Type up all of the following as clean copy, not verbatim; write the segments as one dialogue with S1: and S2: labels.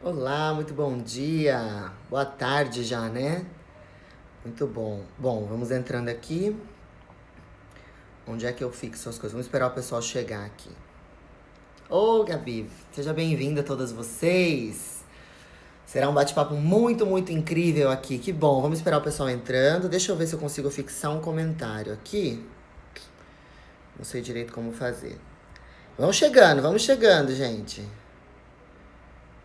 S1: Olá, muito bom dia. Boa tarde já, né? Muito bom. Bom, vamos entrando aqui. Onde é que eu fixo as coisas? Vamos esperar o pessoal chegar aqui. Ô, Gabi, seja bem-vinda a todas vocês. Será um bate-papo muito incrível aqui. Que bom, vamos esperar o pessoal entrando. Deixa eu ver se eu consigo fixar um comentário aqui. Não sei direito como fazer. Vamos chegando, gente.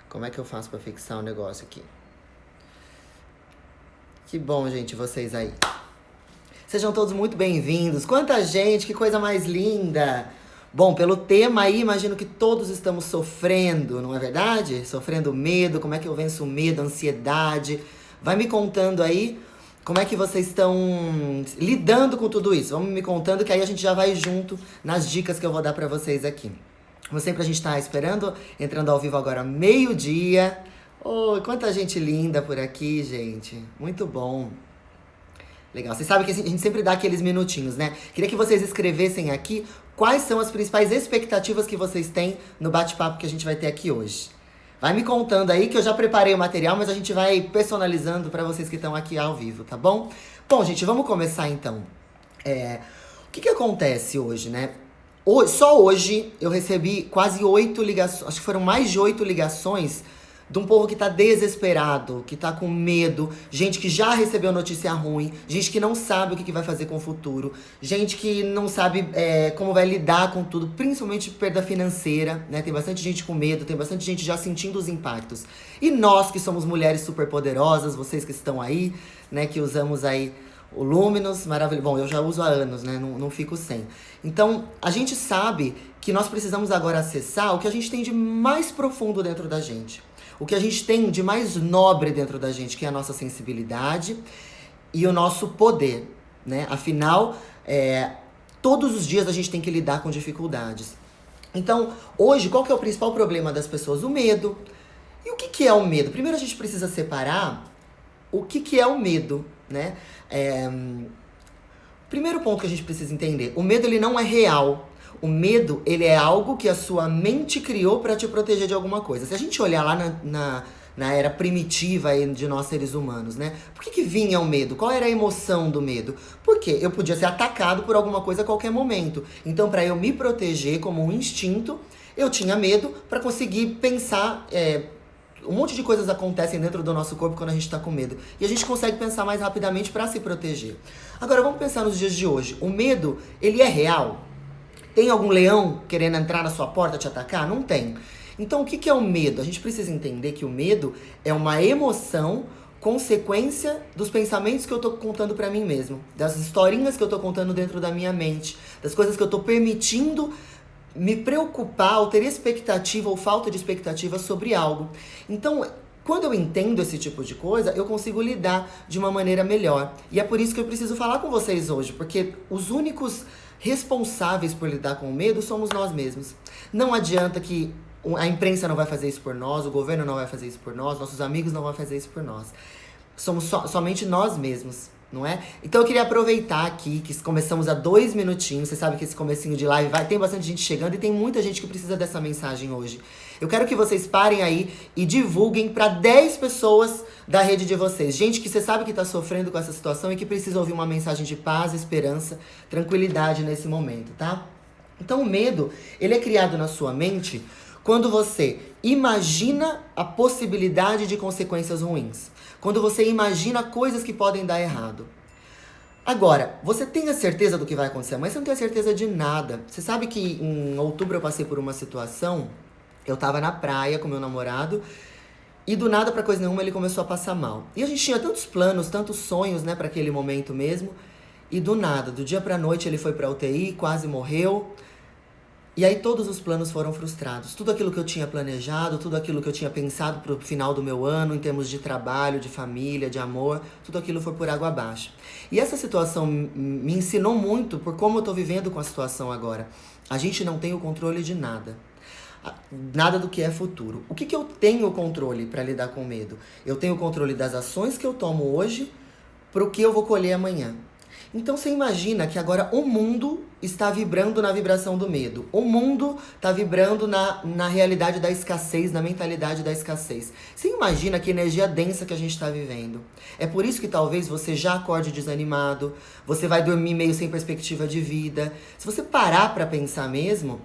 S1: Como é que eu faço pra fixar o negócio aqui? Que bom, gente, vocês aí. Sejam todos muito bem-vindos. Quanta gente, que coisa mais linda! Bom, pelo tema aí, imagino que todos estamos sofrendo, não é verdade? Sofrendo medo, como é que eu venço o medo, a ansiedade? Vai me contando aí como é que vocês estão lidando com tudo isso. Vamos me contando que aí a gente já vai junto nas dicas que eu vou dar pra vocês aqui. Como sempre, a gente tá esperando, entrando ao vivo agora, meio-dia. Oh, quanta gente linda por aqui, gente. Muito bom. Legal. Vocês sabem que a gente sempre dá aqueles minutinhos, né? Queria que vocês escrevessem aqui quais são as principais expectativas que vocês têm no bate-papo que a gente vai ter aqui hoje. Vai me contando aí que eu já preparei o material, mas a gente vai personalizando para vocês que estão aqui ao vivo, tá bom? Bom, gente, vamos começar então. O que acontece hoje, né? Só hoje eu recebi quase 8 ligações, acho que foram mais de 8 ligações de um povo que tá desesperado, que tá com medo, gente que já recebeu notícia ruim, gente que não sabe o que vai fazer com o futuro, gente que não sabe como vai lidar com tudo, principalmente perda financeira, né? Tem bastante gente com medo, tem bastante gente já sentindo os impactos. E nós que somos mulheres super poderosas, vocês que estão aí, né, que usamos aí o Luminous, maravilhoso. Bom, eu já uso há anos, né? Não fico sem. Então, a gente sabe que nós precisamos agora acessar o que a gente tem de mais profundo dentro da gente. O que a gente tem de mais nobre dentro da gente, que é a nossa sensibilidade e o nosso poder, né? Afinal, todos os dias a gente tem que lidar com dificuldades. Então, hoje, qual que é o principal problema das pessoas? O medo. E o que é o medo? Primeiro a gente precisa separar o que é o medo, né? Primeiro ponto que a gente precisa entender, o medo ele não é real. O medo, ele é algo que a sua mente criou para te proteger de alguma coisa. Se a gente olhar lá na era primitiva aí de nós seres humanos, né? Por que vinha o medo? Qual era a emoção do medo? Porque eu podia ser atacado por alguma coisa a qualquer momento. Então, para eu me proteger como um instinto, eu tinha medo para conseguir pensar. Um monte de coisas acontecem dentro do nosso corpo quando a gente tá com medo. E a gente consegue pensar mais rapidamente para se proteger. Agora, vamos pensar nos dias de hoje. O medo, ele é real? Tem algum leão querendo entrar na sua porta te atacar? Não tem. Então, o que é o medo? A gente precisa entender que o medo é uma emoção consequência dos pensamentos que eu tô contando pra mim mesmo. Das historinhas que eu tô contando dentro da minha mente. Das coisas que eu tô permitindo me preocupar ou ter expectativa ou falta de expectativa sobre algo. Então, quando eu entendo esse tipo de coisa, eu consigo lidar de uma maneira melhor. E é por isso que eu preciso falar com vocês hoje, porque os únicos responsáveis por lidar com o medo somos nós mesmos. Não adianta que a imprensa não vai fazer isso por nós, o governo não vai fazer isso por nós, nossos amigos não vão fazer isso por nós. Somos somente nós mesmos, não é? Então eu queria aproveitar aqui que começamos há 2 minutinhos. Você sabe que esse comecinho de live tem bastante gente chegando e tem muita gente que precisa dessa mensagem hoje. Eu quero que vocês parem aí e divulguem para 10 pessoas da rede de vocês. Gente que você sabe que tá sofrendo com essa situação e que precisa ouvir uma mensagem de paz, esperança, tranquilidade nesse momento, tá? Então o medo, ele é criado na sua mente quando você imagina a possibilidade de consequências ruins. Quando você imagina coisas que podem dar errado. Agora, você tem a certeza do que vai acontecer, mas você não tem a certeza de nada. Você sabe que em outubro eu passei por uma situação, eu tava na praia com meu namorado, e do nada, pra coisa nenhuma, ele começou a passar mal. E a gente tinha tantos planos, tantos sonhos, né, pra aquele momento mesmo, e do nada, do dia pra noite ele foi pra UTI, quase morreu. E aí todos os planos foram frustrados. Tudo aquilo que eu tinha planejado, tudo aquilo que eu tinha pensado pro final do meu ano, em termos de trabalho, de família, de amor, tudo aquilo foi por água abaixo. E essa situação me ensinou muito por como eu tô vivendo com a situação agora. A gente não tem o controle de nada. Nada do que é futuro. O que eu tenho controle para lidar com o medo? Eu tenho o controle das ações que eu tomo hoje pro que eu vou colher amanhã. Então você imagina que agora o mundo está vibrando na vibração do medo. O mundo está vibrando na realidade da escassez, na mentalidade da escassez. Você imagina que energia densa que a gente está vivendo. É por isso que talvez você já acorde desanimado, você vai dormir meio sem perspectiva de vida. Se você parar para pensar mesmo,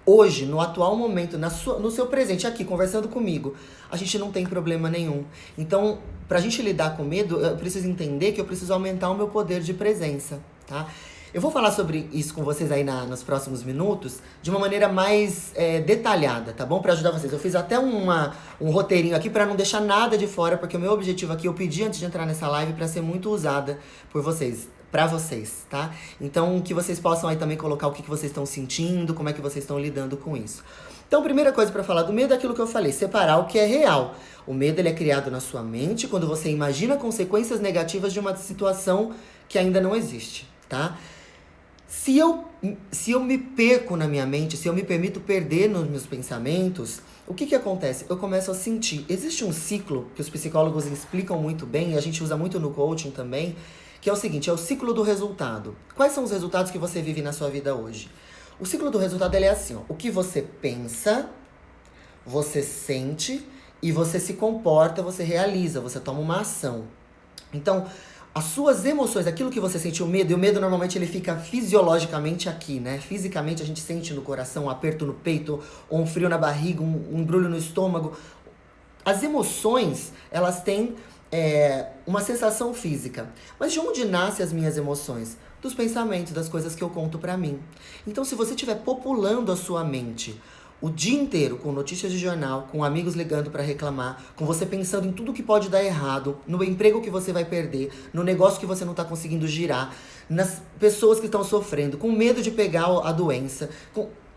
S1: hoje, no atual momento, no seu presente, aqui, conversando comigo, a gente não tem problema nenhum. Então, pra gente lidar com medo, eu preciso entender que eu preciso aumentar o meu poder de presença, tá? Eu vou falar sobre isso com vocês aí nos próximos minutos, de uma maneira mais detalhada, tá bom? Pra ajudar vocês. Eu fiz até um roteirinho aqui pra não deixar nada de fora, porque o meu objetivo aqui, eu pedi antes de entrar nessa live pra ser muito usada por vocês. Pra vocês, tá? Então, que vocês possam aí também colocar o que vocês estão sentindo, como é que vocês estão lidando com isso. Então, primeira coisa pra falar do medo é aquilo que eu falei, separar o que é real. O medo, ele é criado na sua mente quando você imagina consequências negativas de uma situação que ainda não existe, tá? Se eu me perco na minha mente, se eu me permito perder nos meus pensamentos, o que acontece? Eu começo a sentir. Existe um ciclo que os psicólogos explicam muito bem, e a gente usa muito no coaching também, que é o seguinte, é o ciclo do resultado. Quais são os resultados que você vive na sua vida hoje? O ciclo do resultado, ele é assim, ó, o que você pensa, você sente e você se comporta, você realiza, você toma uma ação. Então, as suas emoções, aquilo que você sentiu medo, e o medo normalmente ele fica fisiologicamente aqui, né? Fisicamente a gente sente no coração um aperto no peito, ou um frio na barriga, um embrulho no estômago. As emoções, elas têm uma sensação física. Mas de onde nascem as minhas emoções? Dos pensamentos, das coisas que eu conto pra mim. Então, se você estiver populando a sua mente o dia inteiro com notícias de jornal, com amigos ligando pra reclamar, com você pensando em tudo que pode dar errado, no emprego que você vai perder, no negócio que você não tá conseguindo girar, nas pessoas que estão sofrendo, com medo de pegar a doença.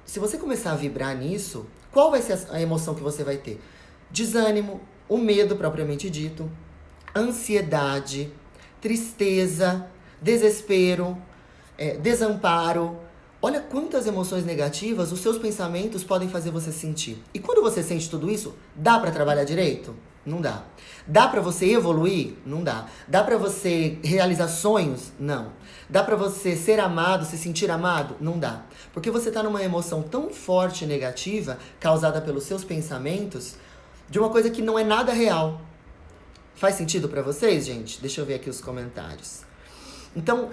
S1: Se você começar a vibrar nisso, qual vai ser a emoção que você vai ter? Desânimo, o medo propriamente dito, ansiedade, tristeza, desespero, desamparo. Olha quantas emoções negativas os seus pensamentos podem fazer você sentir. E quando você sente tudo isso, dá pra trabalhar direito? Não dá. Dá pra você evoluir? Não dá. Dá pra você realizar sonhos? Não. Dá pra você ser amado, se sentir amado? Não dá. Porque você tá numa emoção tão forte e negativa, causada pelos seus pensamentos, de uma coisa que não é nada real. Faz sentido pra vocês, gente? Deixa eu ver aqui os comentários. Então,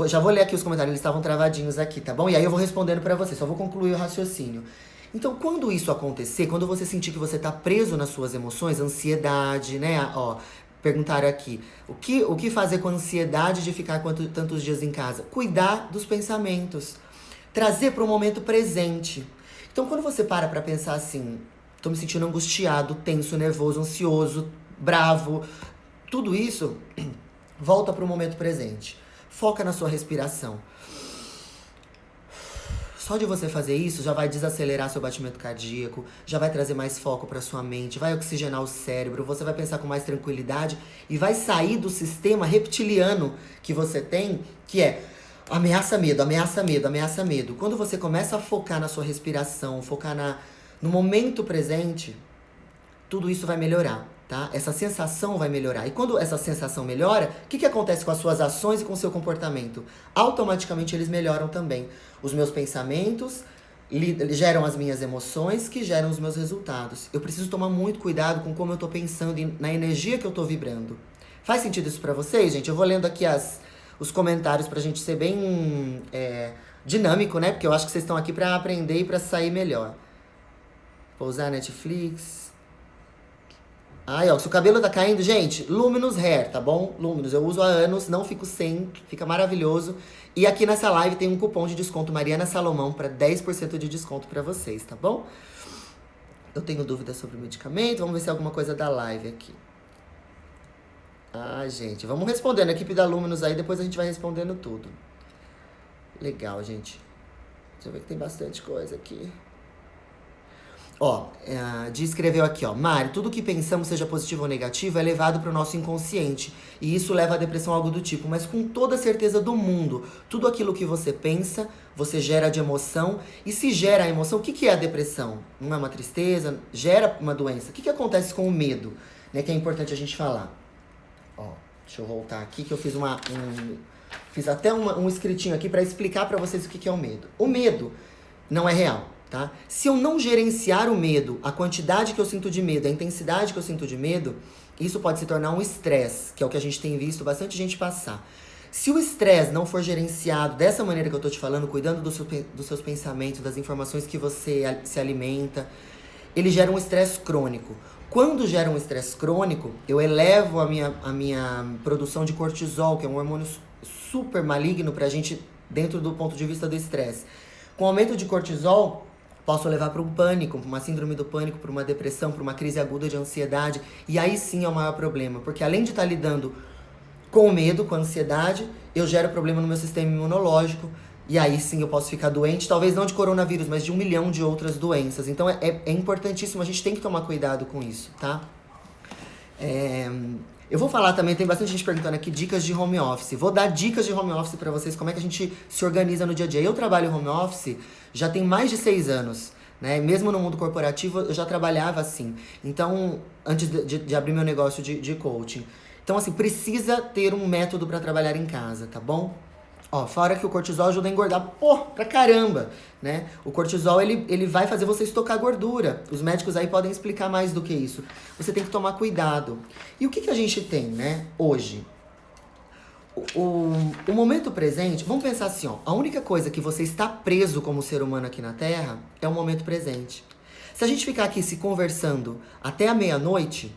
S1: já vou ler aqui os comentários, eles estavam travadinhos aqui, tá bom? E aí eu vou respondendo pra vocês, só vou concluir o raciocínio. Então, quando isso acontecer, quando você sentir que você tá preso nas suas emoções, ansiedade, né? Ó, perguntaram aqui, o que fazer com a ansiedade de ficar tantos dias em casa? Cuidar dos pensamentos, trazer para o momento presente. Então, quando você para pra pensar assim, tô me sentindo angustiado, tenso, nervoso, ansioso, bravo, tudo isso, volta para o momento presente. Foca na sua respiração. Só de você fazer isso já vai desacelerar seu batimento cardíaco, já vai trazer mais foco para sua mente, vai oxigenar o cérebro, você vai pensar com mais tranquilidade e vai sair do sistema reptiliano que você tem, que é ameaça, medo, ameaça, medo, ameaça, medo. Quando você começa a focar na sua respiração, focar no momento presente, tudo isso vai melhorar. Tá? Essa sensação vai melhorar. E quando essa sensação melhora, o que acontece com as suas ações e com o seu comportamento? Automaticamente eles melhoram também. Os meus pensamentos geram as minhas emoções, que geram os meus resultados. Eu preciso tomar muito cuidado com como eu tô pensando e na energia que eu tô vibrando. Faz sentido isso pra vocês, gente? Eu vou lendo aqui os comentários pra gente ser bem dinâmico, né? Porque eu acho que vocês estão aqui pra aprender e pra sair melhor. Pousar Netflix. Ai, ó, se o cabelo tá caindo, gente, Luminous Hair, tá bom? Luminous, eu uso há anos, não fico sem, fica maravilhoso. E aqui nessa live tem um cupom de desconto Mariana Salomão pra 10% de desconto pra vocês, tá bom? Eu tenho dúvidas sobre o medicamento, vamos ver se é alguma coisa da live aqui. Ah, gente, vamos respondendo, a equipe da Luminous aí, depois a gente vai respondendo tudo. Legal, gente. Deixa eu ver que tem bastante coisa aqui. Ó, escreveu aqui, ó, Mari, tudo que pensamos, seja positivo ou negativo, é levado para o nosso inconsciente. E isso leva à depressão, algo do tipo. Mas com toda a certeza do mundo, tudo aquilo que você pensa, você gera de emoção. E se gera a emoção, o que é a depressão? Não é uma tristeza? Gera uma doença. O que acontece com o medo? Né, que é importante a gente falar. Ó, Deixa eu voltar aqui que eu fiz fiz até um escritinho aqui para explicar para vocês o que é o medo. O medo não é real, tá? Se eu não gerenciar o medo, a quantidade que eu sinto de medo, a intensidade que eu sinto de medo, isso pode se tornar um estresse, que é o que a gente tem visto bastante gente passar. Se o estresse não for gerenciado dessa maneira que eu tô te falando, cuidando dos seus pensamentos, das informações que você se alimenta, ele gera um estresse crônico. Quando gera um estresse crônico, eu elevo a minha produção de cortisol, que é um hormônio super maligno pra gente dentro do ponto de vista do estresse. Com o aumento de cortisol, posso levar para um pânico, para uma síndrome do pânico, para uma depressão, para uma crise aguda de ansiedade. E aí sim é o maior problema, porque além de estar lidando com o medo, com a ansiedade, eu gero problema no meu sistema imunológico. E aí sim eu posso ficar doente, talvez não de coronavírus, mas de 1 milhão de outras doenças. Então é importantíssimo, a gente tem que tomar cuidado com isso, tá? Eu vou falar também, tem bastante gente perguntando aqui, dicas de home office. Vou dar dicas de home office pra vocês, como é que a gente se organiza no dia a dia. Eu trabalho home office já tem mais de 6 anos, né? Mesmo no mundo corporativo, eu já trabalhava assim. Então, antes de abrir meu negócio de coaching. Então, assim, precisa ter um método pra trabalhar em casa, tá bom? Ó, fora que o cortisol ajuda a engordar, pra caramba, né? O cortisol, ele vai fazer você estocar gordura. Os médicos aí podem explicar mais do que isso. Você tem que tomar cuidado. E o que a gente tem, né, hoje? O momento presente, vamos pensar assim, ó. A única coisa que você está preso como ser humano aqui na Terra é o momento presente. Se a gente ficar aqui se conversando até a meia-noite,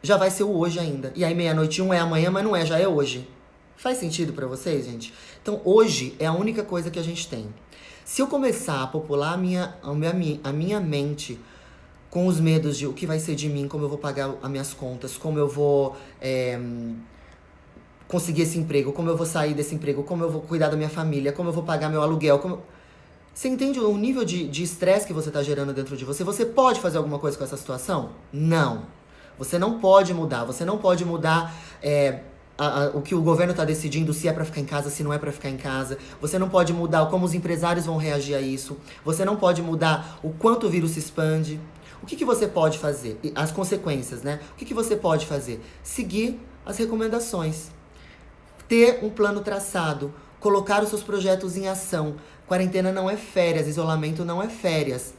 S1: já vai ser o hoje ainda. E aí meia-noite é amanhã, mas não é, já é hoje. Faz sentido pra vocês, gente? Então, hoje é a única coisa que a gente tem. Se eu começar a popular a minha mente com os medos de o que vai ser de mim, como eu vou pagar as minhas contas, como eu vou conseguir esse emprego, como eu vou sair desse emprego, como eu vou cuidar da minha família, como eu vou pagar meu aluguel, Você entende o nível de estresse que você tá gerando dentro de você? Você pode fazer alguma coisa com essa situação? Não. Você não pode mudar. Você não pode mudar o que o governo está decidindo, se é para ficar em casa, se não é para ficar em casa. Você não pode mudar como os empresários vão reagir a isso. Você não pode mudar o quanto o vírus se expande. O que você pode fazer? As consequências, né? O que você pode fazer? Seguir as recomendações. Ter um plano traçado. Colocar os seus projetos em ação. Quarentena não é férias, isolamento não é férias.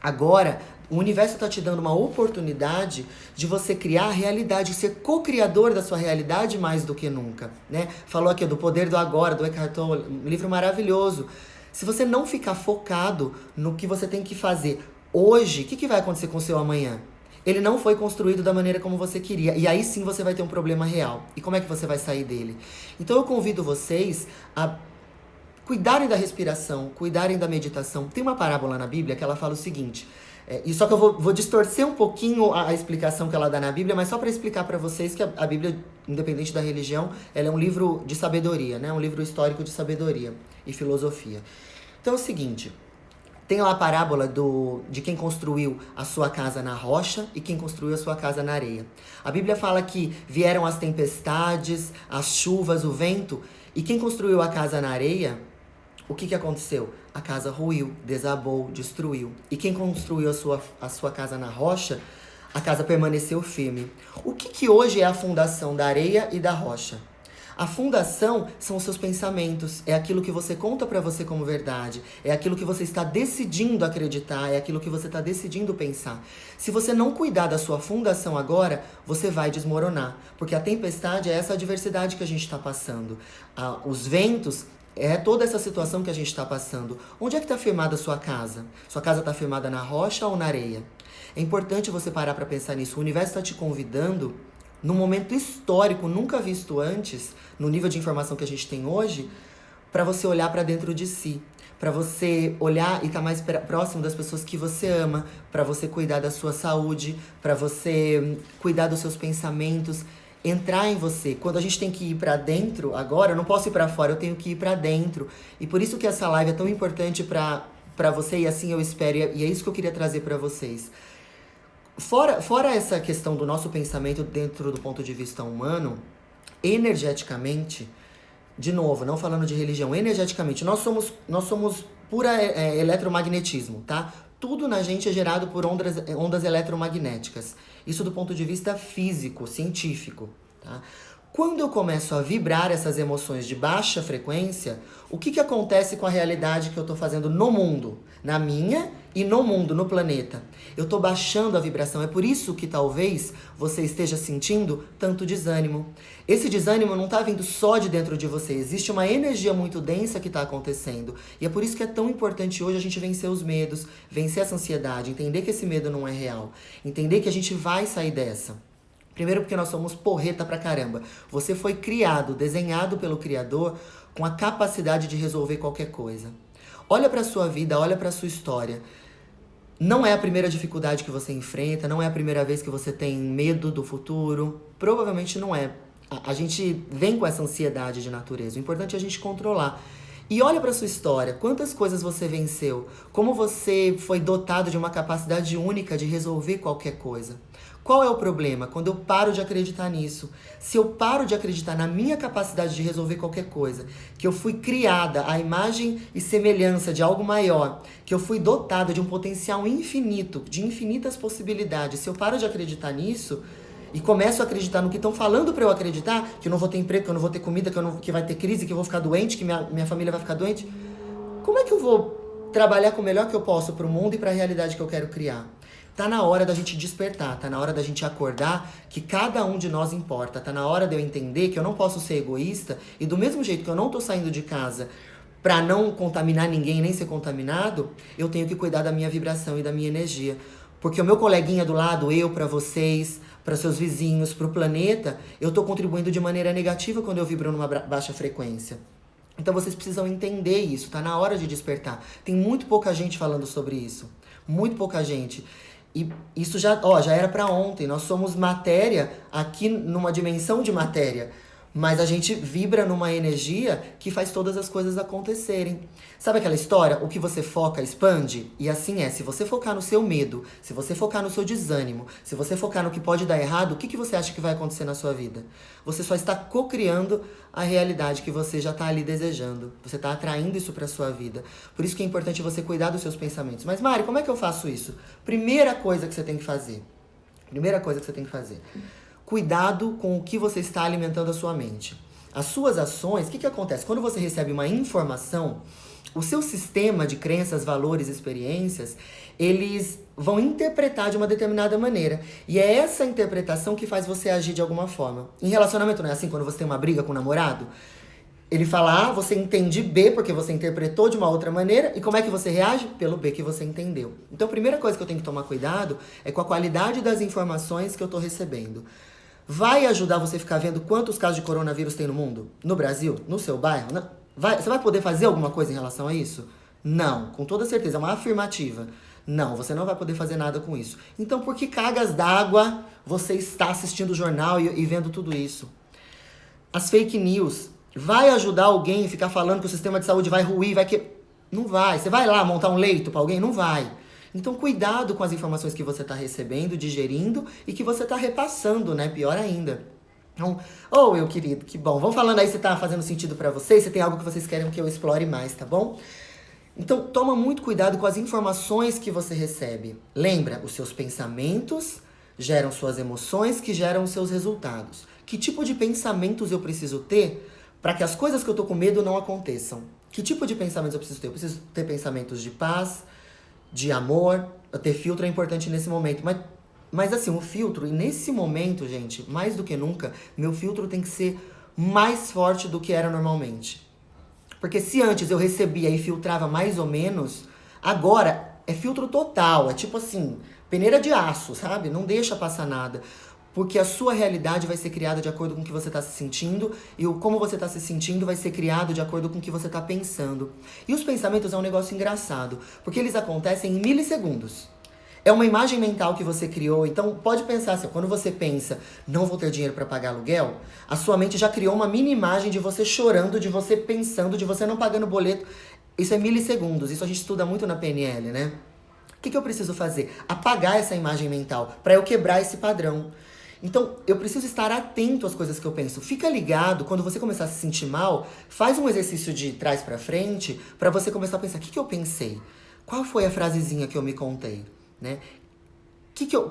S1: Agora, o universo está te dando uma oportunidade de você criar a realidade, ser co-criador da sua realidade mais do que nunca, né? Falou aqui do Poder do Agora, do Eckhart Tolle, um livro maravilhoso. Se você não ficar focado no que você tem que fazer hoje, o que vai acontecer com o seu amanhã? Ele não foi construído da maneira como você queria. E aí sim você vai ter um problema real. E como é que você vai sair dele? Então eu convido vocês a cuidarem da respiração, cuidarem da meditação. Tem uma parábola na Bíblia que ela fala o seguinte... E só que eu vou distorcer um pouquinho a explicação que ela dá na Bíblia, mas só para explicar para vocês que a Bíblia, independente da religião, ela é um livro de sabedoria, né? Um livro histórico de sabedoria e filosofia. Então é o seguinte, tem lá a parábola de quem construiu a sua casa na rocha e quem construiu a sua casa na areia. A Bíblia fala que vieram as tempestades, as chuvas, o vento, e quem construiu a casa na areia, o que aconteceu? A casa ruiu, desabou, destruiu. E quem construiu a sua casa na rocha, a casa permaneceu firme. O que hoje é a fundação da areia e da rocha? A fundação são os seus pensamentos, é aquilo que você conta pra você como verdade, é aquilo que você está decidindo acreditar, é aquilo que você está decidindo pensar. Se você não cuidar da sua fundação agora, você vai desmoronar, porque a tempestade é essa adversidade que a gente está passando. Os ventos é toda essa situação que a gente está passando. Onde é que está firmada a sua casa? Sua casa está firmada na rocha ou na areia? É importante você parar para pensar nisso. O universo está te convidando, num momento histórico, nunca visto antes, no nível de informação que a gente tem hoje, para você olhar para dentro de si. Para você olhar e estar mais próximo das pessoas que você ama. Para você cuidar da sua saúde. Para você cuidar dos seus pensamentos. Entrar em você. Quando a gente tem que ir pra dentro, agora, eu não posso ir pra fora, eu tenho que ir pra dentro. E por isso que essa live é tão importante pra você, e assim eu espero, e é isso que eu queria trazer pra vocês. Fora essa questão do nosso pensamento dentro do ponto de vista humano, energeticamente, de novo, não falando de religião, energeticamente, nós somos pura eletromagnetismo, tá? Tudo na gente é gerado por ondas eletromagnéticas. Isso do ponto de vista físico, científico, tá? Quando eu começo a vibrar essas emoções de baixa frequência, o que acontece com a realidade que eu tô fazendo no mundo? Na minha e no mundo, no planeta. Eu tô baixando a vibração. É por isso que talvez você esteja sentindo tanto desânimo. Esse desânimo não tá vindo só de dentro de você. Existe uma energia muito densa que tá acontecendo. E é por isso que é tão importante hoje a gente vencer os medos, vencer essa ansiedade, entender que esse medo não é real. Entender que a gente vai sair dessa. Primeiro porque nós somos porreta pra caramba. Você foi criado, desenhado pelo Criador com a capacidade de resolver qualquer coisa. Olha pra sua vida, olha pra sua história. Não é a primeira dificuldade que você enfrenta, não é a primeira vez que você tem medo do futuro. Provavelmente não é. A gente vem com essa ansiedade de natureza. O importante é a gente controlar. E olha pra sua história, quantas coisas você venceu, como você foi dotado de uma capacidade única de resolver qualquer coisa. Qual é o problema? Quando eu paro de acreditar nisso. Se eu paro de acreditar na minha capacidade de resolver qualquer coisa, que eu fui criada à imagem e semelhança de algo maior, que eu fui dotada de um potencial infinito, de infinitas possibilidades, se eu paro de acreditar nisso e começo a acreditar no que estão falando pra eu acreditar, que eu não vou ter emprego, que eu não vou ter comida, que vai ter crise, que eu vou ficar doente, que minha família vai ficar doente, como é que eu vou trabalhar com o melhor que eu posso pro mundo e pra realidade que eu quero criar? Tá na hora da gente despertar, tá na hora da gente acordar que cada um de nós importa. Tá na hora de eu entender que eu não posso ser egoísta e do mesmo jeito que eu não tô saindo de casa pra não contaminar ninguém nem ser contaminado, eu tenho que cuidar da minha vibração e da minha energia. Porque o meu coleguinha do lado, eu, pra vocês, para seus vizinhos, pro planeta, eu tô contribuindo de maneira negativa quando eu vibro numa baixa frequência. Então vocês precisam entender isso, tá na hora de despertar. Tem muito pouca gente falando sobre isso. Muito pouca gente. E isso já era pra ontem. Nós somos matéria aqui numa dimensão de matéria. Mas a gente vibra numa energia que faz todas as coisas acontecerem. Sabe aquela história? O que você foca, expande? E assim é, se você focar no seu medo, se você focar no seu desânimo, se você focar no que pode dar errado, o que você acha que vai acontecer na sua vida? Você só está co-criando a realidade que você já está ali desejando. Você está atraindo isso para sua vida. Por isso que é importante você cuidar dos seus pensamentos. Mas Mari, como é que eu faço isso? Primeira coisa que você tem que fazer. Cuidado com o que você está alimentando a sua mente. As suas ações, o que acontece? Quando você recebe uma informação, o seu sistema de crenças, valores, experiências, eles vão interpretar de uma determinada maneira. E é essa interpretação que faz você agir de alguma forma. Em relacionamento não é assim? Quando você tem uma briga com o namorado, ele fala A, você entende B, porque você interpretou de uma outra maneira. E como é que você reage? Pelo B que você entendeu. Então a primeira coisa que eu tenho que tomar cuidado é com a qualidade das informações que eu estou recebendo. Vai ajudar você a ficar vendo quantos casos de coronavírus tem no mundo? No Brasil? No seu bairro? Você vai poder fazer alguma coisa em relação a isso? Não, com toda certeza, é uma afirmativa. Não, você não vai poder fazer nada com isso. Então por que cargas d'água você está assistindo o jornal e vendo tudo isso? As fake news. Vai ajudar alguém a ficar falando que o sistema de saúde vai ruir, Não vai. Você vai lá montar um leito para alguém? Não vai. Então, cuidado com as informações que você está recebendo, digerindo e que você está repassando, né? Pior ainda. Então, meu querido, que bom. Vamos falando aí se tá fazendo sentido para vocês, se tem algo que vocês querem que eu explore mais, tá bom? Então, toma muito cuidado com as informações que você recebe. Lembra, os seus pensamentos geram suas emoções, que geram os seus resultados. Que tipo de pensamentos eu preciso ter para que as coisas que eu tô com medo não aconteçam? Que tipo de pensamentos eu preciso ter? Eu preciso ter pensamentos de paz, de amor. Ter filtro é importante nesse momento. Mas assim, o filtro, e nesse momento, gente, mais do que nunca, meu filtro tem que ser mais forte do que era normalmente. Porque se antes eu recebia e filtrava mais ou menos, agora é filtro total. É tipo assim, peneira de aço, sabe? Não deixa passar nada. Porque a sua realidade vai ser criada de acordo com o que você está se sentindo, e o como você está se sentindo vai ser criado de acordo com o que você está pensando. E os pensamentos é um negócio engraçado, porque eles acontecem em milissegundos. É uma imagem mental que você criou, então pode pensar assim, quando você pensa, não vou ter dinheiro para pagar aluguel, a sua mente já criou uma mini imagem de você chorando, de você pensando, de você não pagando boleto. Isso é milissegundos, isso a gente estuda muito na PNL, né? O que eu preciso fazer? Apagar essa imagem mental, para eu quebrar esse padrão. Então, eu preciso estar atento às coisas que eu penso. Fica ligado, quando você começar a se sentir mal, faz um exercício de trás pra frente, pra você começar a pensar, o que eu pensei? Qual foi a frasezinha que eu me contei? Né?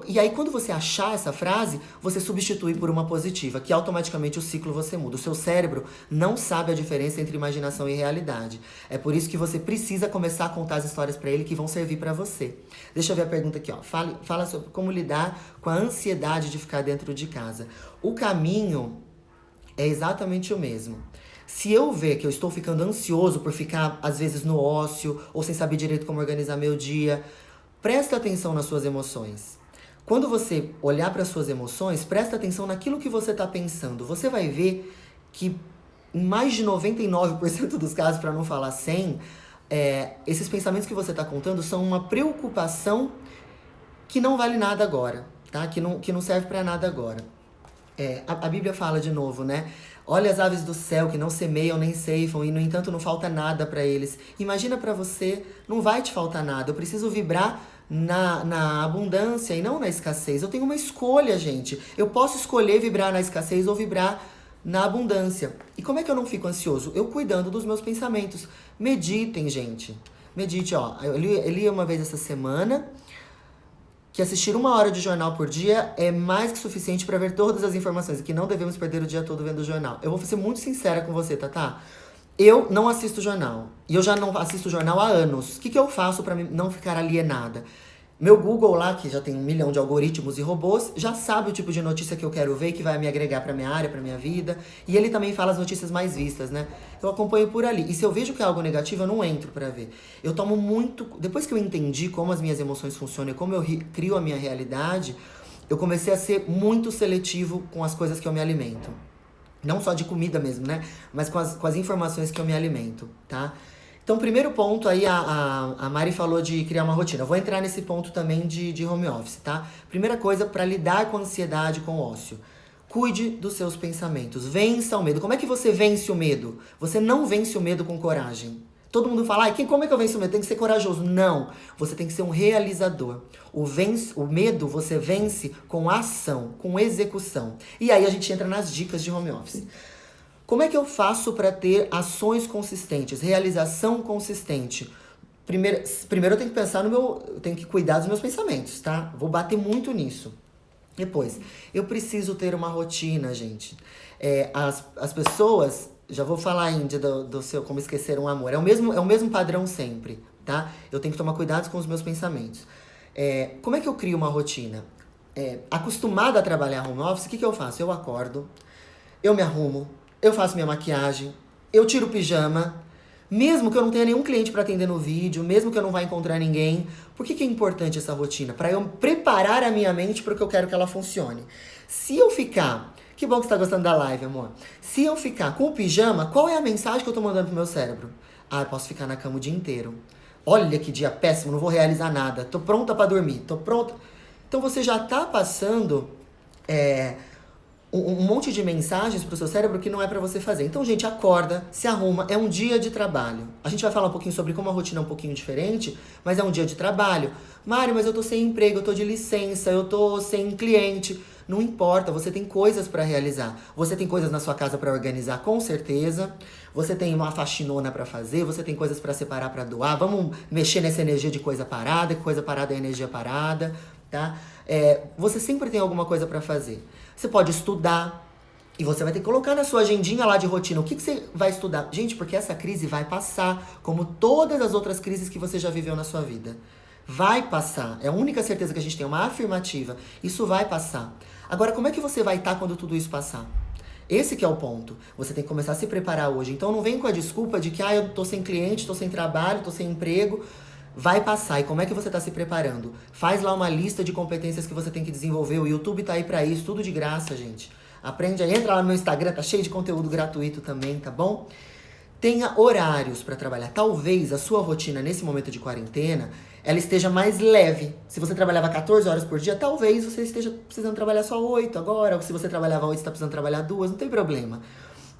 S1: E aí, quando você achar essa frase, você substitui por uma positiva, que automaticamente o ciclo você muda. O seu cérebro não sabe a diferença entre imaginação e realidade. É por isso que você precisa começar a contar as histórias para ele que vão servir para você. Deixa eu ver a pergunta aqui, ó. Fala sobre como lidar com a ansiedade de ficar dentro de casa. O caminho é exatamente o mesmo. Se eu ver que eu estou ficando ansioso por ficar, às vezes, no ócio, ou sem saber direito como organizar meu dia, presta atenção nas suas emoções. Quando você olhar para as suas emoções, presta atenção naquilo que você está pensando. Você vai ver que em mais de 99% dos casos, para não falar 100%, esses pensamentos que você está contando são uma preocupação que não vale nada agora, tá? Que não serve para nada agora. A Bíblia fala de novo, né? Olha as aves do céu que não semeiam nem ceifam e, no entanto, não falta nada para eles. Imagina para você, não vai te faltar nada. Eu preciso vibrar na abundância e não na escassez. Eu tenho uma escolha, gente. Eu posso escolher vibrar na escassez ou vibrar na abundância. E como é que eu não fico ansioso? Eu cuidando dos meus pensamentos. Meditem, gente. Medite, ó. Eu li uma vez essa semana que assistir 1 hora de jornal por dia é mais que suficiente para ver todas as informações. E que não devemos perder o dia todo vendo o jornal. Eu vou ser muito sincera com você, Tatá. Eu não assisto jornal. E eu já não assisto jornal há anos. O que eu faço para não ficar alienada? Meu Google lá, que já tem 1 milhão de algoritmos e robôs, já sabe o tipo de notícia que eu quero ver, que vai me agregar pra minha área, pra minha vida. E ele também fala as notícias mais vistas, né? Eu acompanho por ali. E se eu vejo que é algo negativo, eu não entro pra ver. Eu tomo muito... Depois que eu entendi como as minhas emoções funcionam e como eu crio a minha realidade, eu comecei a ser muito seletivo com as coisas que eu me alimento. Não só de comida mesmo, né? Mas com as informações que eu me alimento, tá? Então, primeiro ponto aí, a Mari falou de criar uma rotina. Eu vou entrar nesse ponto também de home office, tá? Primeira coisa, para lidar com a ansiedade, com o ócio. Cuide dos seus pensamentos. Vença o medo. Como é que você vence o medo? Você não vence o medo com coragem. Todo mundo fala, como é que eu venço o medo? Tem que ser corajoso. Não, você tem que ser um realizador. O medo você vence com ação, com execução. E aí a gente entra nas dicas de home office. Como é que eu faço para ter ações consistentes, realização consistente? Primeiro eu tenho que pensar eu tenho que cuidar dos meus pensamentos, tá? Vou bater muito nisso. Depois, eu preciso ter uma rotina, gente. As pessoas, já vou falar ainda do seu Como Esquecer um Amor. É o mesmo padrão sempre, tá? Eu tenho que tomar cuidado com os meus pensamentos. Como é que eu crio uma rotina? Acostumada a trabalhar home office, o que eu faço? Eu acordo, eu me arrumo, eu faço minha maquiagem, eu tiro o pijama, mesmo que eu não tenha nenhum cliente para atender no vídeo, mesmo que eu não vá encontrar ninguém. Por que é importante essa rotina? Para eu preparar a minha mente para o que eu quero que ela funcione. Se eu ficar... Que bom que você tá gostando da live, amor. Se eu ficar com o pijama, qual é a mensagem que eu tô mandando pro meu cérebro? Eu posso ficar na cama o dia inteiro. Olha que dia péssimo, não vou realizar nada. Tô pronta para dormir, tô pronta... Então você já tá passando... um monte de mensagens pro seu cérebro que não é pra você fazer. Então, gente, acorda, se arruma, é um dia de trabalho. A gente vai falar um pouquinho sobre como a rotina é um pouquinho diferente, mas é um dia de trabalho. Mário, mas eu tô sem emprego, eu tô de licença, eu tô sem cliente. Não importa, você tem coisas pra realizar. Você tem coisas na sua casa pra organizar, com certeza. Você tem uma faxinona pra fazer, você tem coisas pra separar, pra doar. Vamos mexer nessa energia de coisa parada, que coisa parada é energia parada, tá? Você sempre tem alguma coisa pra fazer. Você pode estudar e você vai ter que colocar na sua agendinha lá de rotina o que você vai estudar. Gente, porque essa crise vai passar, como todas as outras crises que você já viveu na sua vida. Vai passar. É a única certeza que a gente tem, uma afirmativa. Isso vai passar. Agora, como é que você vai estar quando tudo isso passar? Esse que é o ponto. Você tem que começar a se preparar hoje. Então não vem com a desculpa de que eu tô sem cliente, tô sem trabalho, tô sem emprego. Vai passar. E como é que você tá se preparando? Faz lá uma lista de competências que você tem que desenvolver. O YouTube tá aí pra isso, tudo de graça, gente. Aprende aí, entra lá no meu Instagram, tá cheio de conteúdo gratuito também, tá bom? Tenha horários pra trabalhar. Talvez a sua rotina nesse momento de quarentena, ela esteja mais leve. Se você trabalhava 14 horas por dia, talvez você esteja precisando trabalhar só 8 agora. Ou se você trabalhava 8, você tá precisando trabalhar 2, não tem problema.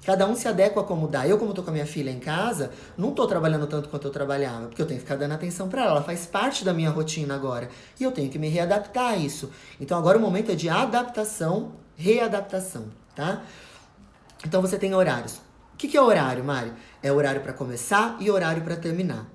S1: Cada um se adequa a como dá. Eu, como tô com a minha filha em casa, não tô trabalhando tanto quanto eu trabalhava, porque eu tenho que ficar dando atenção pra ela. Ela faz parte da minha rotina agora. E eu tenho que me readaptar a isso. Então agora o momento é de adaptação, readaptação, tá? Então você tem horários. O que é horário, Mari? É horário pra começar e horário pra terminar.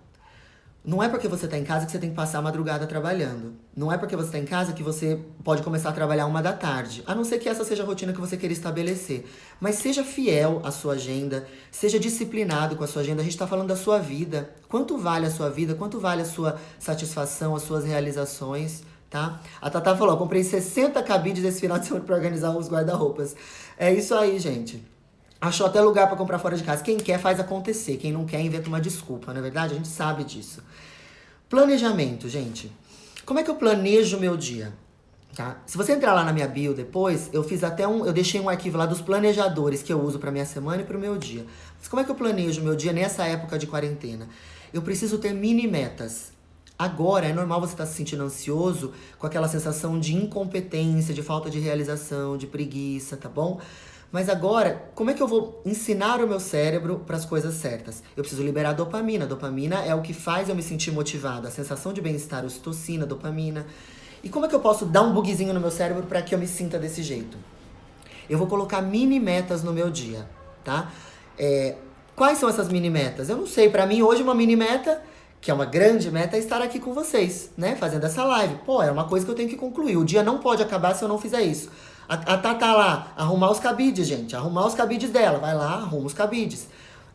S1: Não é porque você tá em casa que você tem que passar a madrugada trabalhando. Não é porque você tá em casa que você pode começar a trabalhar 1 da tarde. A não ser que essa seja a rotina que você queira estabelecer. Mas seja fiel à sua agenda, seja disciplinado com a sua agenda. A gente tá falando da sua vida. Quanto vale a sua vida? Quanto vale a sua satisfação, as suas realizações, tá? A Tatá falou, comprei 60 cabides esse final de semana pra organizar os guarda-roupas. É isso aí, gente. Achou até lugar pra comprar fora de casa. Quem quer faz acontecer. Quem não quer inventa uma desculpa, não é verdade? A gente sabe disso. Planejamento, gente. Como é que eu planejo o meu dia? Tá? Se você entrar lá na minha bio depois, eu fiz até eu deixei um arquivo lá dos planejadores que eu uso pra minha semana e pro meu dia. Mas como é que eu planejo o meu dia nessa época de quarentena? Eu preciso ter mini metas. Agora, é normal você estar se sentindo ansioso, com aquela sensação de incompetência, de falta de realização, de preguiça, tá bom? Mas agora, como é que eu vou ensinar o meu cérebro para as coisas certas? Eu preciso liberar dopamina. Dopamina é o que faz eu me sentir motivado. A sensação de bem-estar, ocitocina, dopamina. E como é que eu posso dar um bugzinho no meu cérebro para que eu me sinta desse jeito? Eu vou colocar mini metas no meu dia, tá? Quais são essas mini metas? Eu não sei. Para mim, hoje, uma mini meta, que é uma grande meta, é estar aqui com vocês, né? Fazendo essa live. Pô, é uma coisa que eu tenho que concluir. O dia não pode acabar se eu não fizer isso. A Tatá lá, arrumar os cabides, gente. Arrumar os cabides dela. Vai lá, arruma os cabides.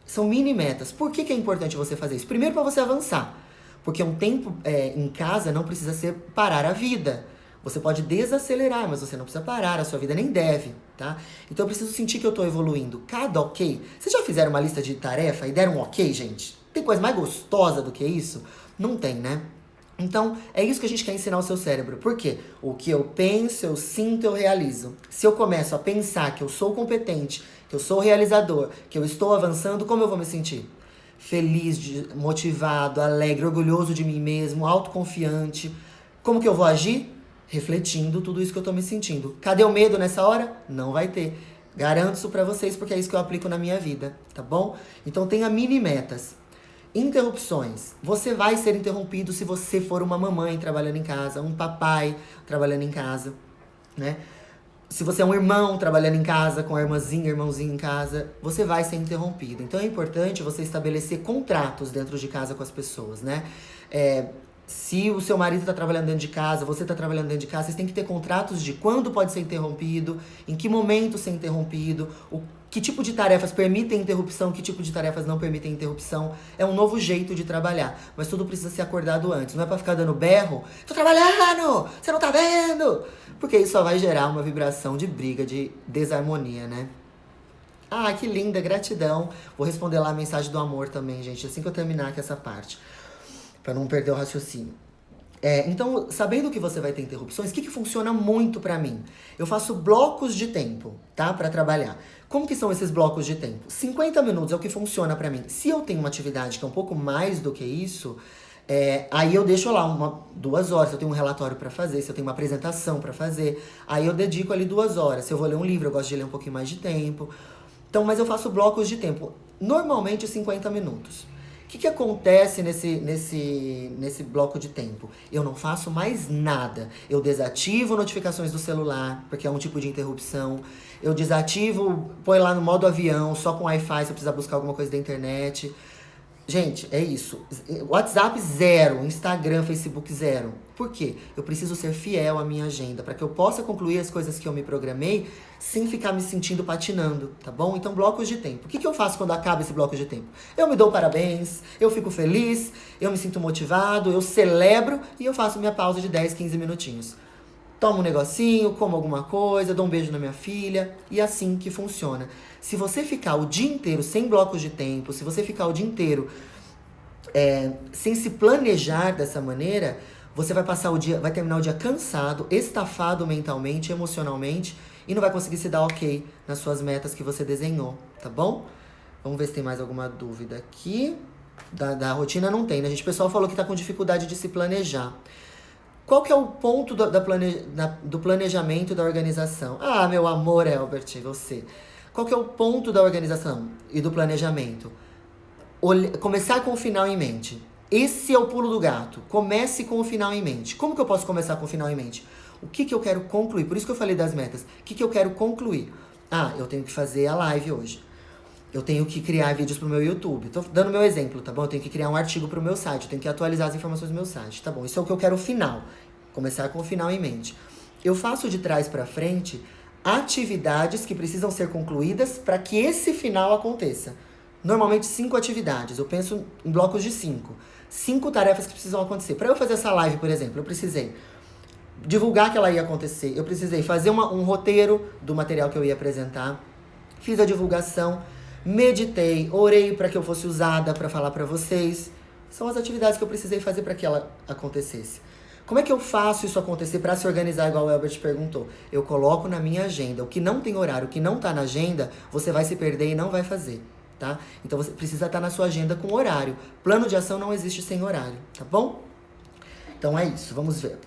S1: São mini metas. Por que é importante você fazer isso? Primeiro, para você avançar. Porque um tempo em casa não precisa ser parar a vida. Você pode desacelerar, mas você não precisa parar. A sua vida nem deve, tá? Então eu preciso sentir que eu tô evoluindo. Cada ok. Vocês já fizeram uma lista de tarefa e deram um ok, gente? Tem coisa mais gostosa do que isso? Não tem, né? Então, é isso que a gente quer ensinar ao seu cérebro. Por quê? O que eu penso, eu sinto, eu realizo. Se eu começo a pensar que eu sou competente, que eu sou realizador, que eu estou avançando, como eu vou me sentir? Feliz, motivado, alegre, orgulhoso de mim mesmo, autoconfiante. Como que eu vou agir? Refletindo tudo isso que eu tô me sentindo. Cadê o medo nessa hora? Não vai ter. Garanto isso pra vocês, porque é isso que eu aplico na minha vida, tá bom? Então tenha mini metas. Interrupções. Você vai ser interrompido se você for uma mamãe trabalhando em casa, um papai trabalhando em casa, né? Se você é um irmão trabalhando em casa, com a irmãzinha, irmãozinho em casa, você vai ser interrompido. Então é importante você estabelecer contratos dentro de casa com as pessoas, né? Se o seu marido está trabalhando dentro de casa, você está trabalhando dentro de casa, vocês têm que ter contratos de quando pode ser interrompido, em que momento ser interrompido, que tipo de tarefas permitem interrupção, que tipo de tarefas não permitem interrupção. É um novo jeito de trabalhar, mas tudo precisa ser acordado antes. Não é pra ficar dando berro, tô trabalhando, você não tá vendo? Porque isso só vai gerar uma vibração de briga, de desarmonia, né? Ah, que linda, gratidão. Vou responder lá a mensagem do amor também, gente, assim que eu terminar aqui essa parte, pra não perder o raciocínio. Então, sabendo que você vai ter interrupções, o que funciona muito pra mim? Eu faço blocos de tempo, tá? Pra trabalhar. Como que são esses blocos de tempo? 50 minutos é o que funciona pra mim. Se eu tenho uma atividade que é um pouco mais do que isso, aí eu deixo lá 2 horas. Se eu tenho um relatório pra fazer, se eu tenho uma apresentação pra fazer, aí eu dedico ali 2 horas. Se eu vou ler um livro, eu gosto de ler um pouquinho mais de tempo. Então, mas eu faço blocos de tempo. Normalmente 50 minutos. O que acontece nesse bloco de tempo? Eu não faço mais nada. Eu desativo notificações do celular, porque é um tipo de interrupção. Eu desativo, põe lá no modo avião, só com Wi-Fi se eu precisar buscar alguma coisa da internet. Gente, é isso. WhatsApp 0, Instagram, Facebook 0. Por quê? Eu preciso ser fiel à minha agenda, para que eu possa concluir as coisas que eu me programei sem ficar me sentindo patinando, tá bom? Então, blocos de tempo. O que eu faço quando acaba esse bloco de tempo? Eu me dou parabéns, eu fico feliz, eu me sinto motivado, eu celebro e eu faço minha pausa de 10, 15 minutinhos. Tomo um negocinho, como alguma coisa, dou um beijo na minha filha, e é assim que funciona. Se você ficar o dia inteiro sem blocos de tempo, se você ficar o dia inteiro sem se planejar dessa maneira, você vai passar o dia, vai terminar o dia cansado, estafado mentalmente, emocionalmente, e não vai conseguir se dar ok nas suas metas que você desenhou, tá bom? Vamos ver se tem mais alguma dúvida aqui. Da rotina não tem, né, gente? O pessoal falou que tá com dificuldade de se planejar. Qual que é o ponto do planejamento da organização? Ah, meu amor, Elbert, você. Qual que é o ponto da organização e do planejamento? Começar com o final em mente. Esse é o pulo do gato. Comece com o final em mente. Como que eu posso começar com o final em mente? O que eu quero concluir? Por isso que eu falei das metas. O que eu quero concluir? Ah, eu tenho que fazer a live hoje. eu tenho que criar vídeos pro meu YouTube. Tô dando meu exemplo, tá bom? Eu tenho que criar um artigo pro meu site, eu tenho que atualizar as informações do meu site, tá bom? Isso é o que eu quero final. Começar com o final em mente. Eu faço de trás pra frente atividades que precisam ser concluídas para que esse final aconteça. Normalmente 5 atividades. Eu penso em blocos de 5. 5 tarefas que precisam acontecer. Para eu fazer essa live, por exemplo, eu precisei divulgar que ela ia acontecer. Eu precisei fazer um roteiro do material que eu ia apresentar. Fiz a divulgação, meditei, orei para que eu fosse usada para falar para vocês. São as atividades que eu precisei fazer para que ela acontecesse. Como é que eu faço isso acontecer para se organizar, igual o Elbert perguntou? Eu coloco na minha agenda. O que não tem horário, o que não tá na agenda, você vai se perder e não vai fazer, tá? Então você precisa estar na sua agenda com horário. Plano de ação não existe sem horário, tá bom? Então é isso, vamos ver.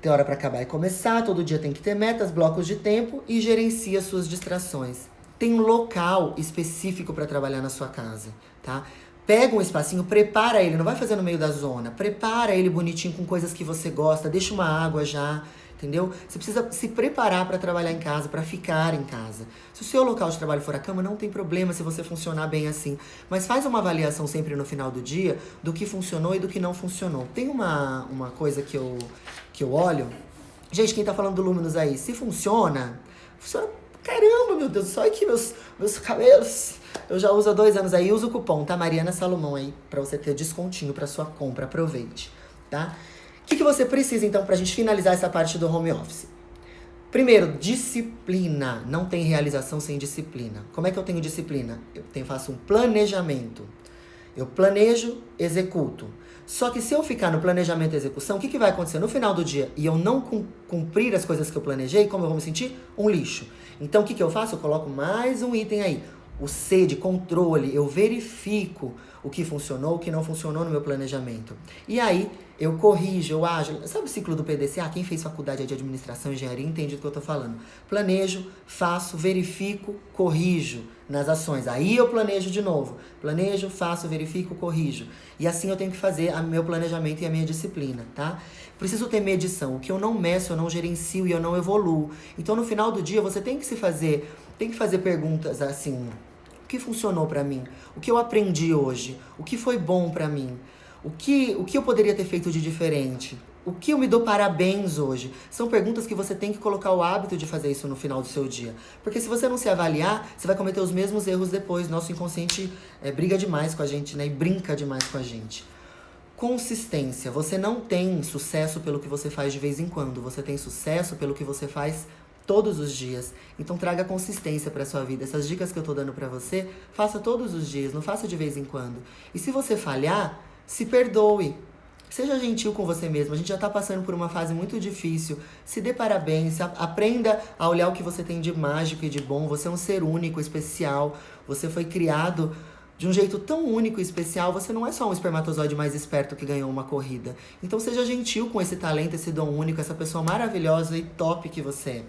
S1: Tem hora para acabar e começar, todo dia tem que ter metas, blocos de tempo e gerencia suas distrações. Tem um local específico para trabalhar na sua casa, tá? Pega um espacinho, prepara ele, não vai fazer no meio da zona. Prepara ele bonitinho com coisas que você gosta, deixa uma água já, entendeu? Você precisa se preparar para trabalhar em casa, para ficar em casa. Se o seu local de trabalho for a cama, não tem problema se você funcionar bem assim. Mas faz uma avaliação sempre no final do dia do que funcionou e do que não funcionou. Tem uma coisa que eu olho. Gente, quem tá falando do Luminous aí, se funciona, funciona. Caramba, meu Deus, só aqui meus cabelos. Eu já uso há 2 anos aí, usa o cupom, tá? Mariana Salomão aí, pra você ter descontinho pra sua compra, aproveite, tá? O que você precisa, então, pra gente finalizar essa parte do home office? Primeiro, disciplina. Não tem realização sem disciplina. Como é que eu tenho disciplina? Faço um planejamento. Eu planejo, executo. Só que se eu ficar no planejamento e execução, o que vai acontecer no final do dia e eu não cumprir as coisas que eu planejei, como eu vou me sentir? Um lixo. Então, o que eu faço? Eu coloco mais um item aí. O C de controle, eu verifico o que funcionou, o que não funcionou no meu planejamento. E aí, eu corrijo, eu ajo. Sabe o ciclo do PDCA? Quem fez faculdade de administração e engenharia entende do que eu tô falando. Planejo, faço, verifico, corrijo nas ações. Aí eu planejo de novo. Planejo, faço, verifico, corrijo. E assim eu tenho que fazer o meu planejamento e a minha disciplina, tá? Preciso ter medição. O que eu não meço, eu não gerencio e eu não evoluo. Então, no final do dia, você tem que fazer perguntas assim: o que funcionou pra mim? O que eu aprendi hoje? O que foi bom pra mim? O que eu poderia ter feito de diferente? O que eu me dou parabéns hoje? São perguntas que você tem que colocar o hábito de fazer isso no final do seu dia. Porque se você não se avaliar, você vai cometer os mesmos erros depois. Nosso inconsciente briga demais com a gente, né? E brinca demais com a gente. Consistência. Você não tem sucesso pelo que você faz de vez em quando. Você tem sucesso pelo que você faz todos os dias. Então traga consistência para sua vida. Essas dicas que eu tô dando para você, faça todos os dias, não faça de vez em quando. E se você falhar, se perdoe. Seja gentil com você mesmo. A gente já tá passando por uma fase muito difícil. Se dê parabéns, aprenda a olhar o que você tem de mágico e de bom. Você é um ser único, especial. Você foi criado de um jeito tão único e especial. Você não é só um espermatozoide mais esperto que ganhou uma corrida. Então seja gentil com esse talento, esse dom único, essa pessoa maravilhosa e top que você é.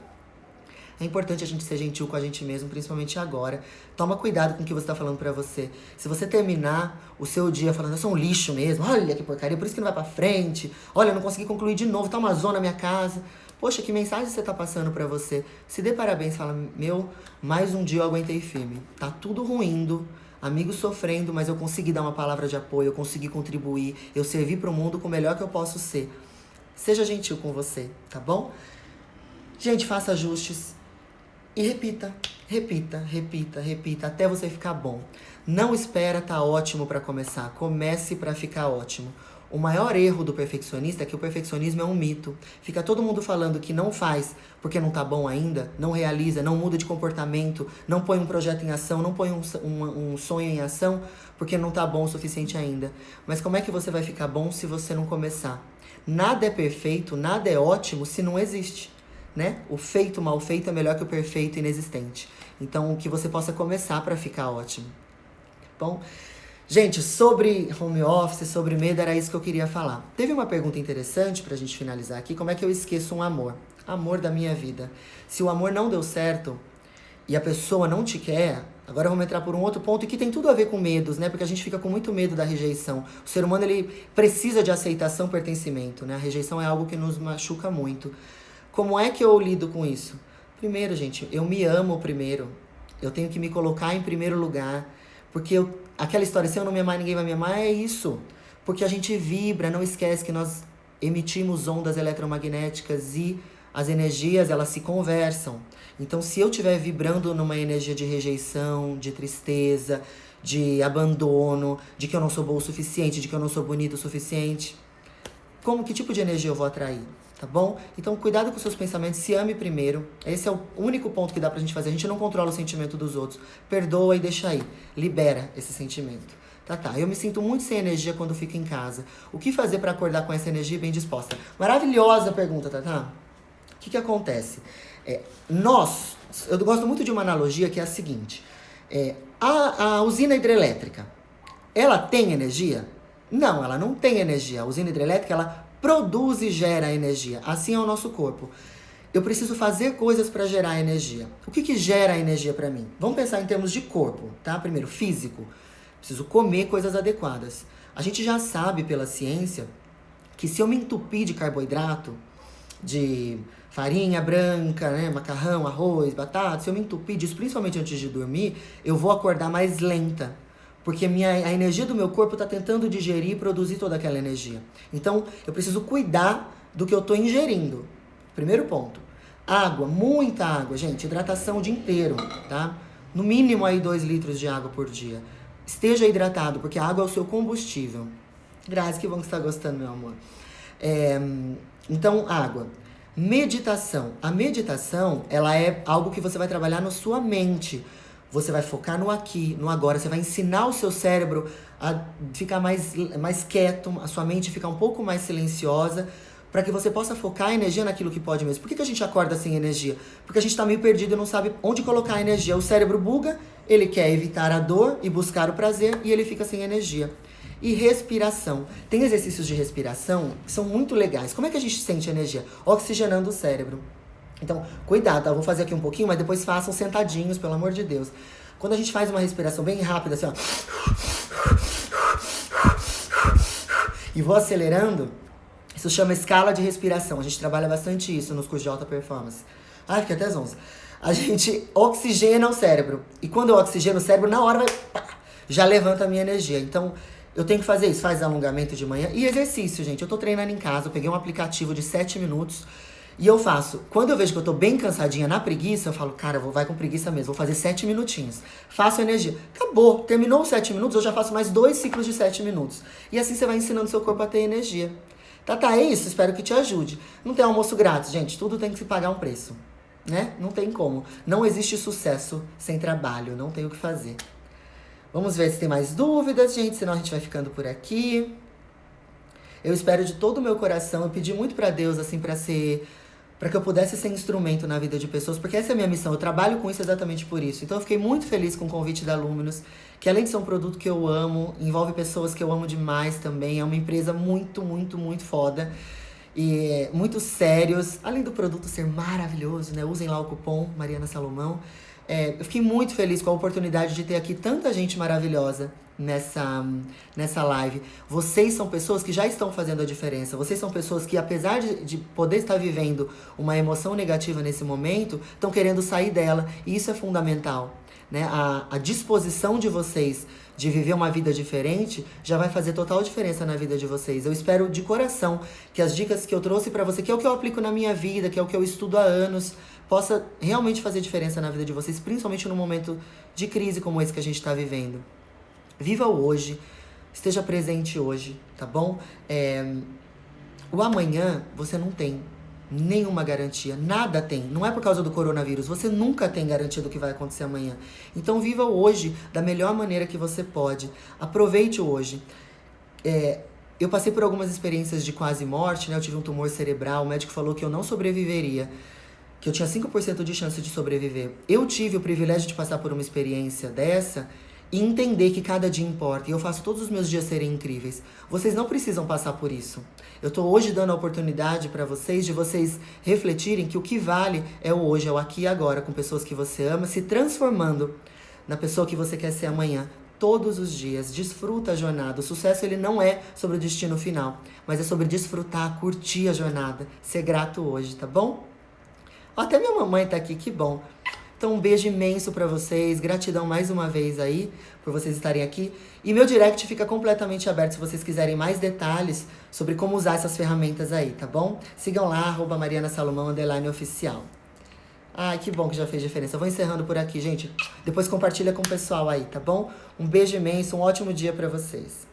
S1: É importante a gente ser gentil com a gente mesmo, principalmente agora. Toma cuidado com o que você tá falando pra você. Se você terminar o seu dia falando, eu sou um lixo mesmo, olha que porcaria, por isso que não vai pra frente, olha, eu não consegui concluir de novo, tá uma zona na minha casa. Poxa, que mensagem você tá passando pra você? Se dê parabéns, fala, mais um dia eu aguentei firme. Tá tudo ruindo, amigos sofrendo, mas eu consegui dar uma palavra de apoio, eu consegui contribuir, eu servi pro mundo com o melhor que eu posso ser. Seja gentil com você, tá bom? Gente, faça ajustes. E repita, até você ficar bom. Não espera tá ótimo para começar, comece para ficar ótimo. O maior erro do perfeccionista é que o perfeccionismo é um mito. Fica todo mundo falando que não faz porque não tá bom ainda, não realiza, não muda de comportamento, não põe um projeto em ação, não põe um sonho em ação porque não tá bom o suficiente ainda. Mas como é que você vai ficar bom se você não começar? Nada é perfeito, nada é ótimo se não existe. Né? O feito mal feito é melhor que o perfeito inexistente. Então, que você possa começar para ficar ótimo. Bom, gente, sobre home office, sobre medo, era isso que eu queria falar. Teve uma pergunta interessante pra gente finalizar aqui. Como é que eu esqueço um amor? Amor da minha vida. Se o amor não deu certo e a pessoa não te quer, agora vamos entrar por um outro ponto que tem tudo a ver com medos, né? Porque a gente fica com muito medo da rejeição. O ser humano, ele precisa de aceitação, pertencimento, né? A rejeição é algo que nos machuca muito. Como é que eu lido com isso? Primeiro, gente, eu me amo primeiro. Eu tenho que me colocar em primeiro lugar. Porque aquela história, se eu não me amar, ninguém vai me amar, é isso. Porque a gente vibra, não esquece que nós emitimos ondas eletromagnéticas e as energias, elas se conversam. Então, se eu estiver vibrando numa energia de rejeição, de tristeza, de abandono, de que eu não sou boa o suficiente, de que eu não sou bonito o suficiente, que tipo de energia eu vou atrair? Tá bom? Então, cuidado com seus pensamentos, se ame primeiro. Esse é o único ponto que dá pra gente fazer. A gente não controla o sentimento dos outros. Perdoa e deixa aí. Libera esse sentimento. Tá. Eu me sinto muito sem energia quando fico em casa. O que fazer pra acordar com essa energia bem disposta? Maravilhosa pergunta, Tá. O que acontece? Eu gosto muito de uma analogia que é a seguinte. A usina hidrelétrica, ela tem energia? Não, ela não tem energia. A usina hidrelétrica, ela produz e gera energia. Assim é o nosso corpo. Eu preciso fazer coisas para gerar energia. O que gera energia para mim? Vamos pensar em termos de corpo, tá? Primeiro, físico. Preciso comer coisas adequadas. A gente já sabe pela ciência que se eu me entupir de carboidrato, de farinha branca, né, macarrão, arroz, batata, se eu me entupir disso, principalmente antes de dormir, eu vou acordar mais lenta. Porque a energia do meu corpo está tentando digerir e produzir toda aquela energia. Então, eu preciso cuidar do que eu estou ingerindo. Primeiro ponto. Água, muita água, gente. Hidratação o dia inteiro, tá? No mínimo aí 2 litros de água por dia. Esteja hidratado, porque a água é o seu combustível. Graças, que bom que você está gostando, meu amor. Então, água. Meditação. A meditação, ela é algo que você vai trabalhar na sua mente. Você vai focar no aqui, no agora. Você vai ensinar o seu cérebro a ficar mais quieto, a sua mente ficar um pouco mais silenciosa, para que você possa focar a energia naquilo que pode mesmo. Por que a gente acorda sem energia? Porque a gente está meio perdido e não sabe onde colocar a energia. O cérebro buga, ele quer evitar a dor e buscar o prazer, e ele fica sem energia. E respiração. Tem exercícios de respiração que são muito legais. Como é que a gente sente energia? Oxigenando o cérebro. Então, cuidado, tá? Eu vou fazer aqui um pouquinho, mas depois façam sentadinhos, pelo amor de Deus. Quando a gente faz uma respiração bem rápida, assim, ó, e vou acelerando, isso chama escala de respiração. A gente trabalha bastante isso nos cursos de alta performance. Ai, fiquei até às 11. A gente oxigena o cérebro. E quando eu oxigeno o cérebro, na hora já levanta a minha energia. Então, eu tenho que fazer isso. Faz alongamento de manhã. E exercício, gente. Eu tô treinando em casa. Eu peguei um aplicativo de 7 minutos. E eu faço. Quando eu vejo que eu tô bem cansadinha na preguiça, eu falo, cara, vai com preguiça mesmo. Vou fazer 7 minutinhos. Faço energia. Acabou. Terminou os 7 minutos, eu já faço mais 2 ciclos de 7 minutos. E assim você vai ensinando seu corpo a ter energia. Tá, é isso. Espero que te ajude. Não tem almoço grátis, gente. Tudo tem que se pagar um preço. Né? Não tem como. Não existe sucesso sem trabalho. Não tem o que fazer. Vamos ver se tem mais dúvidas, gente. Senão a gente vai ficando por aqui. Eu espero de todo o meu coração. Eu pedi muito pra Deus, assim, para que eu pudesse ser instrumento na vida de pessoas, porque essa é a minha missão, eu trabalho com isso exatamente por isso. Então eu fiquei muito feliz com o convite da Luminous, que além de ser um produto que eu amo, envolve pessoas que eu amo demais também, é uma empresa muito, muito, muito foda, e muito sérios, além do produto ser maravilhoso, né? Usem lá o cupom Mariana Salomão. Eu fiquei muito feliz com a oportunidade de ter aqui tanta gente maravilhosa nessa live. Vocês são pessoas que já estão fazendo a diferença. Vocês são pessoas que, apesar de poder estar vivendo uma emoção negativa nesse momento, estão querendo sair dela. E isso é fundamental, né? A disposição de vocês de viver uma vida diferente já vai fazer total diferença na vida de vocês. Eu espero de coração que as dicas que eu trouxe pra você, que é o que eu aplico na minha vida, que é o que eu estudo há anos, possa realmente fazer diferença na vida de vocês, principalmente num momento de crise como esse que a gente tá vivendo. Viva o hoje, esteja presente hoje, tá bom? O amanhã você não tem nenhuma garantia, nada tem. Não é por causa do coronavírus, você nunca tem garantia do que vai acontecer amanhã. Então viva o hoje da melhor maneira que você pode. Aproveite o hoje. Eu passei por algumas experiências de quase morte, né? Eu tive um tumor cerebral, o médico falou que eu não sobreviveria, que eu tinha 5% de chance de sobreviver. Eu tive o privilégio de passar por uma experiência dessa e entender que cada dia importa. E eu faço todos os meus dias serem incríveis. Vocês não precisam passar por isso. Eu tô hoje dando a oportunidade para vocês de vocês refletirem que o que vale é o hoje, é o aqui e agora, com pessoas que você ama, se transformando na pessoa que você quer ser amanhã. Todos os dias. Desfruta a jornada. O sucesso, ele não é sobre o destino final, mas é sobre desfrutar, curtir a jornada, ser grato hoje, tá bom? Até minha mamãe tá aqui, que bom. Então um beijo imenso pra vocês, gratidão mais uma vez aí por vocês estarem aqui. E meu direct fica completamente aberto se vocês quiserem mais detalhes sobre como usar essas ferramentas aí, tá bom? Sigam lá, @marianasalomão_oficial. Ai, que bom que já fez diferença. Eu vou encerrando por aqui, gente. Depois compartilha com o pessoal aí, tá bom? Um beijo imenso, um ótimo dia pra vocês.